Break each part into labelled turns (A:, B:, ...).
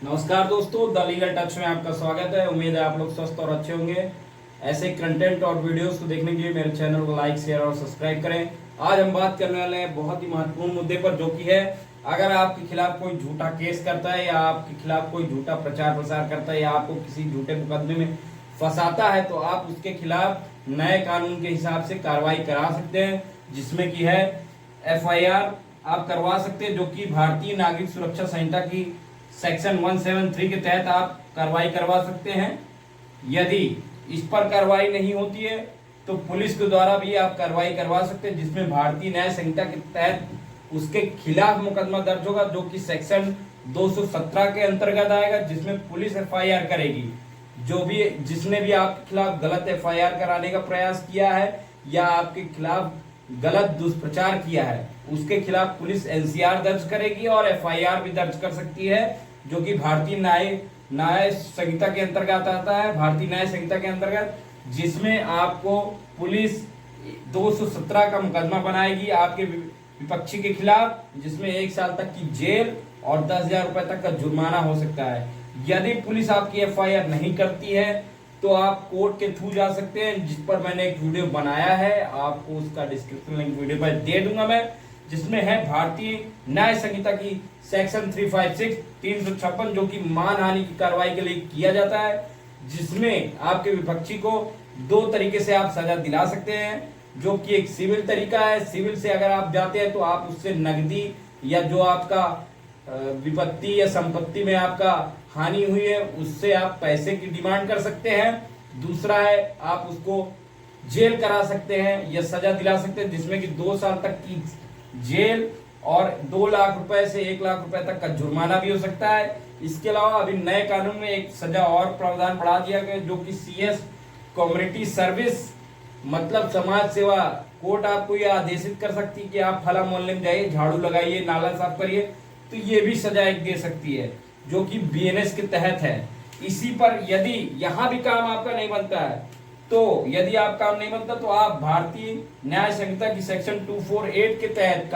A: नमस्कार दोस्तों, the legal touch में आपका स्वागत है। उम्मीद है आप लोग स्वस्थ और अच्छे होंगे। ऐसे कंटेंट और वीडियोस को देखने के लिए मेरे चैनल को लाइक, शेयर और सब्सक्राइब करें। आज हम बात करने वाले हैं बहुत ही महत्वपूर्ण मुद्दे पर, जो कि है अगर आपके खिलाफ कोई झूठा केस करता है या आपके खिलाफ कोई झूठा प्रचार प्रसार करता है या आपको किसी झूठे मुकदमे में फंसाता है, तो आप उसके खिलाफ नए कानून के हिसाब से कार्रवाई करा सकते हैं, जिसमें कि है FIR आप करवा सकते हैं, जो कि भारतीय नागरिक सुरक्षा संहिता की सेक्शन 173 के तहत आप कार्रवाई करवा सकते हैं। यदि इस पर कार्रवाई नहीं होती है तो पुलिस के द्वारा भी आप कार्रवाई करवा सकते हैं, जिसमें भारतीय न्याय संहिता के तहत उसके खिलाफ मुकदमा दर्ज होगा, जो कि सेक्शन 217 के अंतर्गत आएगा, जिसमें पुलिस FIR करेगी। जो भी जिसने भी आपके खिलाफ गलत FIR कराने का प्रयास किया है या आपके खिलाफ गलत दुष्प्रचार किया है, उसके खिलाफ पुलिस NCR दर्ज करेगी और FIR भी दर्ज कर सकती है, जो कि भारतीय न्याय संहिता के अंतर्गत आता है, भारतीय न्याय संहिता के अंतर्गत, जिसमें आपको पुलिस 217 का मुकदमा बनाएगी आपके विपक्षी के खिलाफ, जिसमें 1 साल तक की जेल और 10,000 रुपए तक का जुर्माना हो सकता है। यदि पुलिस आपकी FIR नहीं करती है तो आप कोर्ट के थ्रू जा सकते हैं, जिस पर मैंने एक वीडियो बनाया है, आपको उसका डिस्क्रिप्शन लिंक वीडियो पर दे दूंगा मैं, जिसमें है भारतीय न्याय संहिता की सेक्शन 356, जो कि मानहानि की कार्रवाई के लिए किया जाता है, जिसमें आपके विपक्षी को 2 तरीके से आप सजा दिला सकते हैं, जो कि एक सिविल तरीका है। सिविल से अगर आप जाते हैं तो आप उससे नकदी या जो आपका विपत्ति या संपत्ति में आपका हानि हुई है उससे आप पैसे की डिमांड कर सकते हैं। दूसरा है आप उसको जेल करा सकते हैं या सजा दिला सकते हैं, जिसमें कि 2 साल तक की जेल और 2 लाख रुपए से 1 लाख रुपए तक का जुर्माना भी हो सकता है। इसके अलावा अभी नए कानून में एक सजा और प्रावधान बढ़ा दिया गया, जो कि CS कम्युनिटी सर्विस, मतलब समाज सेवा। कोर्ट आपको यह आदेशित कर सकती है कि आप फला मोहल्ले में जाइए, झाड़ू लगाइए, नाला साफ करिए, तो ये भी सजा एक दे सकती है, जो कि BNS के तहत है। इसी पर यदि यहां भी काम आपका नहीं बनता है, तो यदि आप काम नहीं बनता तो आप भारतीय न्याय संहिता की सेक्शन 248 के तहत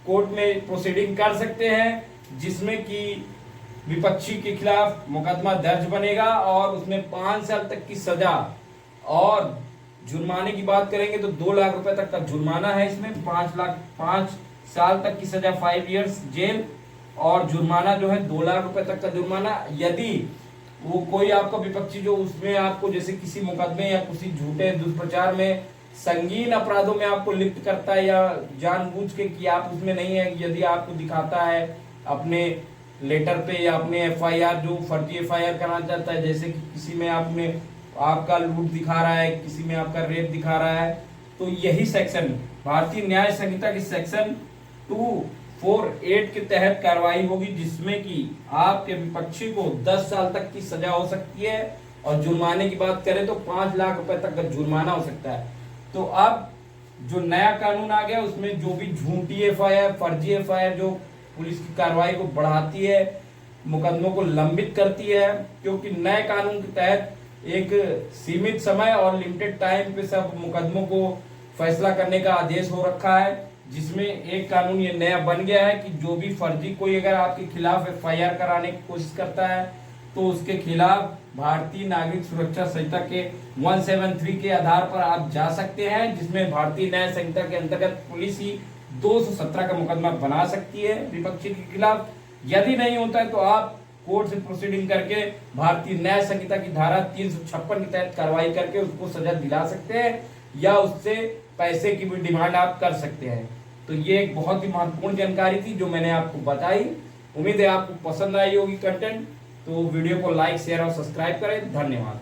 A: कोर्ट में प्रोसीडिंग कर सकते हैं, जिसमें कि विपक्षी के खिलाफ मुकदमा दर्ज बनेगा और उसमें 5 साल तक की सजा और जुर्माने की बात करेंगे तो 2 लाख रुपए तक का जुर्माना है। इसमें 5 साल तक की सजा, 5 इयर्स जेल, और जुर्माना जो है 2 लाख रुपए तक का जुर्माना। यदि वो कोई आपका विपक्षी जो उसमें आपको जैसे किसी मुकदमे या किसी झूठे दुष्प्रचार में संगीन अपराधों में आपको लिप्त करता है या जानबूझ के कि आप उसमें नहीं है, यदि आपको दिखाता है अपने लेटर पे या अपने FIR जो फर्जी FIR कराना चाहता है, जैसे कि किसी में आपका लूट दिखा रहा है, किसी में आपका रेप दिखा रहा है, तो यही सेक्शन भारतीय न्याय संहिता की सेक्शन 248 के तहत कार्रवाई होगी, जिसमें कि आपके विपक्षी को 10 साल तक की सजा हो सकती है और जुर्माने की बात करें तो 5 लाख रुपए तक का जुर्माना हो सकता है। तो अब जो नया कानून आ गया उसमें जो भी झूठी FIR, फर्जी FIR जो पुलिस की कार्रवाई को बढ़ाती है, मुकदमों को लंबित करती है, क्योंकि नए कानून के तहत एक सीमित समय और लिमिटेड टाइम पे सब मुकदमों को फैसला करने का आदेश हो रखा है, जिसमें एक कानून ये नया बन गया है कि जो भी फर्जी कोई अगर आपके खिलाफ FIR कराने की कोशिश करता है तो उसके खिलाफ भारतीय नागरिक सुरक्षा संहिता के 173 के आधार पर आप जा सकते हैं, जिसमें भारतीय न्याय संहिता के अंतर्गत पुलिस ही 217 का मुकदमा बना सकती है विपक्षी के खिलाफ। यदि नहीं होता है तो आप कोर्ट से प्रोसीडिंग करके भारतीय न्याय संहिता की धारा 356 के तहत कार्रवाई करके उसको सजा दिला सकते हैं या उससे पैसे की भी डिमांड आप कर सकते हैं। तो ये एक बहुत ही महत्वपूर्ण जानकारी थी जो मैंने आपको बताई। उम्मीद है आपको पसंद आई होगी कंटेंट, तो वीडियो को लाइक, शेयर और सब्सक्राइब करें। धन्यवाद।